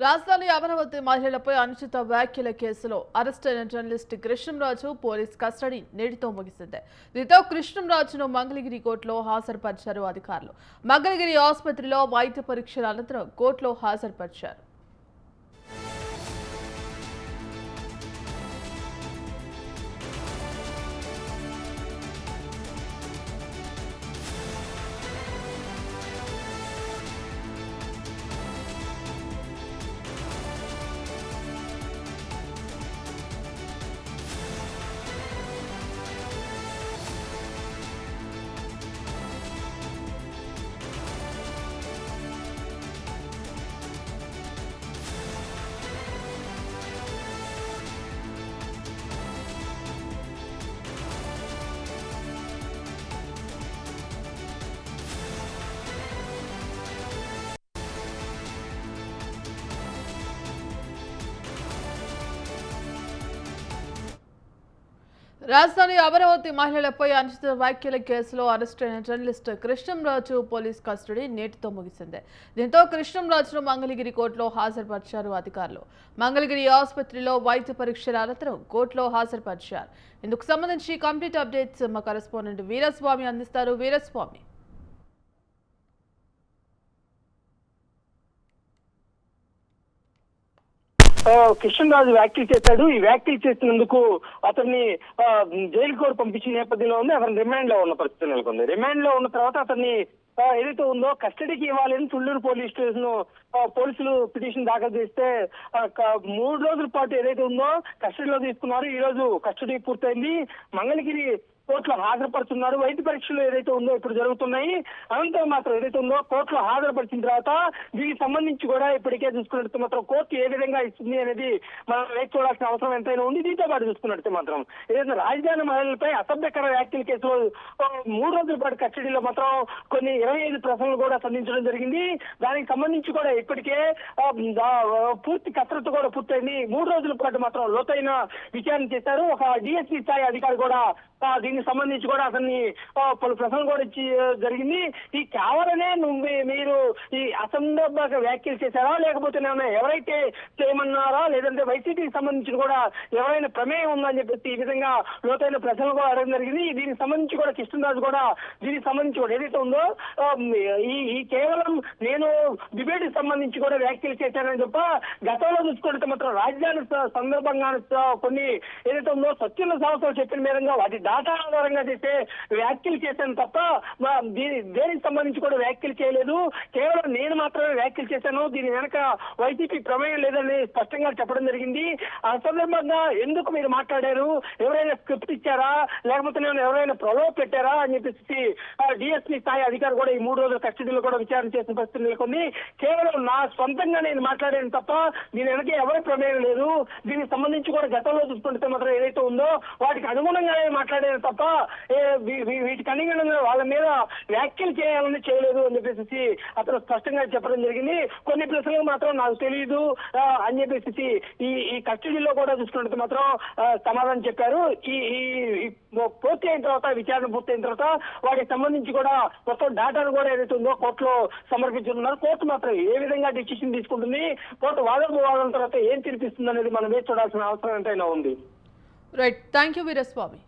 రాజధాని అమరావతి మహిళలపై అనుచిత వ్యాఖ్యల కేసులో అరెస్ట్ అయిన జర్నలిస్ట్ కృష్ణంరాజు పోలీస్ కస్టడీ నేటితో ముగిసింది. దీంతో కృష్ణంరాజును మంగళగిరి కోర్టులో హాజరుపరిచారు అధికారులు. మంగళగిరి ఆసుపత్రిలో వైద్య పరీక్షల అనంతరం కోర్టులో హాజరుపరిచారు. రాజధాని అమరావతి మహిళలపై అనుచిత వ్యాఖ్యల కేసులో అరెస్ట్ అయిన జర్నలిస్ట్ కృష్ణంరాజు పోలీస్ కస్టడీ నేటితో ముగిసింది. దీంతో కృష్ణంరాజును మంగళగిరి కోర్టులో హాజరుపరిచారు అధికారులు. మంగళగిరి ఆసుపత్రిలో వైద్య పరీక్షల అనంతరం కోర్టులో హాజరుపరిచారు. ఇందుకు సంబంధించి కంప్లీట్ అప్డేట్స్ మా కరెస్పాండెంట్ వీరస్వామి అందిస్తారు. వీరస్వామి, కృష్ణరాజు వ్యాఖ్యలు చేశాడు. ఈ వ్యాఖ్యలు చేసినందుకు అతన్ని జైలు కోర్టు పంపించిన నేపథ్యంలో ఉంది. అతను రిమాండ్ లో ఉన్న పరిస్థితి నెలకొంది. రిమాండ్ లో ఉన్న తర్వాత అతన్ని ఏదైతే ఉందో కస్టడీకి ఇవ్వాలని తుళ్లూరు పోలీస్ స్టేషన్ పోలీసులు పిటిషన్ దాఖలు చేస్తే 3 రోజుల పాటు ఏదైతే ఉందో కస్టడీలో తీసుకున్నారు. ఈ రోజు కస్టడీ పూర్తయింది. మంగళగిరి కోర్టులో హాజరుపరుచున్నారు. వైద్య పరీక్షలు ఏదైతే ఉందో ఇప్పుడు జరుగుతున్నాయి. అనంతరం మాత్రం ఏదైతే ఉందో కోర్టులో హాజరుపరిచిన తర్వాత దీనికి సంబంధించి కూడా ఇప్పటికే చూసుకున్నట్టు మాత్రం కోర్టు ఏ విధంగా ఇస్తుంది అనేది మనం వేచి చూడాల్సిన అవసరం ఎంతైనా ఉంది. దీంతో పాటు చూసుకున్నట్టు మాత్రం ఏదైతే రాజధాని మహిళలపై అసభ్యకర వ్యాఖ్యల కేసులో 3 రోజుల పాటు కస్టడీలో మాత్రం కొన్ని 25 ప్రశ్నలు కూడా సంధించడం జరిగింది. దానికి సంబంధించి కూడా ఇప్పటికే పూర్తి కసరత్తు కూడా పూర్తయింది. 3 రోజుల పాటు మాత్రం లోతైన విచారణ చేశారు. ఒక డిఎస్పీ స్థాయి అధికారి కూడా దీనికి సంబంధించి కూడా అతన్ని పలు ప్రశ్నలు కూడా ఇచ్చి జరిగింది. ఈ కావాలనే మీరు ఈ అసందర్భంగా వ్యాఖ్యలు చేశారా, లేకపోతే ఎవరైతే చేయమన్నారా, లేదంటే వైసీపీకి సంబంధించి కూడా ఎవరైనా ప్రమేయం ఉందని చెప్పేసి ఈ విధంగా లోతైన ప్రశ్నలు కూడా అడగడం జరిగింది. దీనికి సంబంధించి కూడా కృష్ణరాజు కూడా దీనికి సంబంధించి కూడా ఏదైతే ఉందో ఈ కేవలం నేను డిబేట్ కి సంబంధించి కూడా వ్యాఖ్యలు చేశానని చెప్ప గతంలో చూసుకుంటే మాత్రం రాజధాని సందర్భంగా కొన్ని ఏదైతే ఉందో స్వచ్ఛంద సంస్థలు చెప్పిన మేరంగా వాటి డాటా ఆధారంగా చేసే వ్యాఖ్యలు చేశాను తప్ప దేనికి సంబంధించి కూడా వ్యాఖ్యలు చేయలేదు. కేవలం నేను మాత్రమే వ్యాఖ్యలు చేశాను. దీని వెనక వైసీపీ ప్రమేయం లేదని స్పష్టంగా చెప్పడం జరిగింది. ఆ సందర్భంగా ఎందుకు మీరు మాట్లాడారు, ఎవరైనా స్క్రిప్ట్ ఇచ్చారా, లేకపోతే ఎవరైనా ప్రలోభ పెట్టారా అని చెప్పేసి డిఎస్పీ స్థాయి అధికారి కూడా ఈ 3 రోజుల కస్టడీలో కూడా విచారణ చేసిన పరిస్థితి నెలకొంది. కేవలం నా సొంతంగా నేను మాట్లాడాను తప్ప దీని వెనక ఎవరి ప్రమేయం లేదు. దీనికి సంబంధించి కూడా గతంలో చూసుకుంటే మాత్రం ఏదైతే ఉందో వాటికి అనుగుణంగానే మాట్లాడారు తప్ప వీటికి అనుగుణంగా వాళ్ళ మీద వ్యాఖ్యలు చేయాలని చేయలేదు అని చెప్పేసి అతను స్పష్టంగా చెప్పడం జరిగింది. కొన్ని ప్రశ్నలు మాత్రం నాకు తెలియదు అని చెప్పేసి ఈ కస్టడీలో కూడా చూసుకున్నట్టు మాత్రం సమాధానం చెప్పారు. ఈ పూర్తి అయిన తర్వాత విచారణ పూర్తయిన తర్వాత వాటికి సంబంధించి కూడా మొత్తం డాటాను కూడా ఏదైతే ఉందో కోర్టులో సమర్పించుతున్నారు. కోర్టు మాత్రం ఏ విధంగా డిసిషన్ తీసుకుంటుంది, కోర్టు వాదన తర్వాత ఏం తీర్పిస్తుంది అనేది మనం వేచి చూడాల్సిన అవసరం ఎంతైనా ఉంది. Right, thank you Veeraswamy.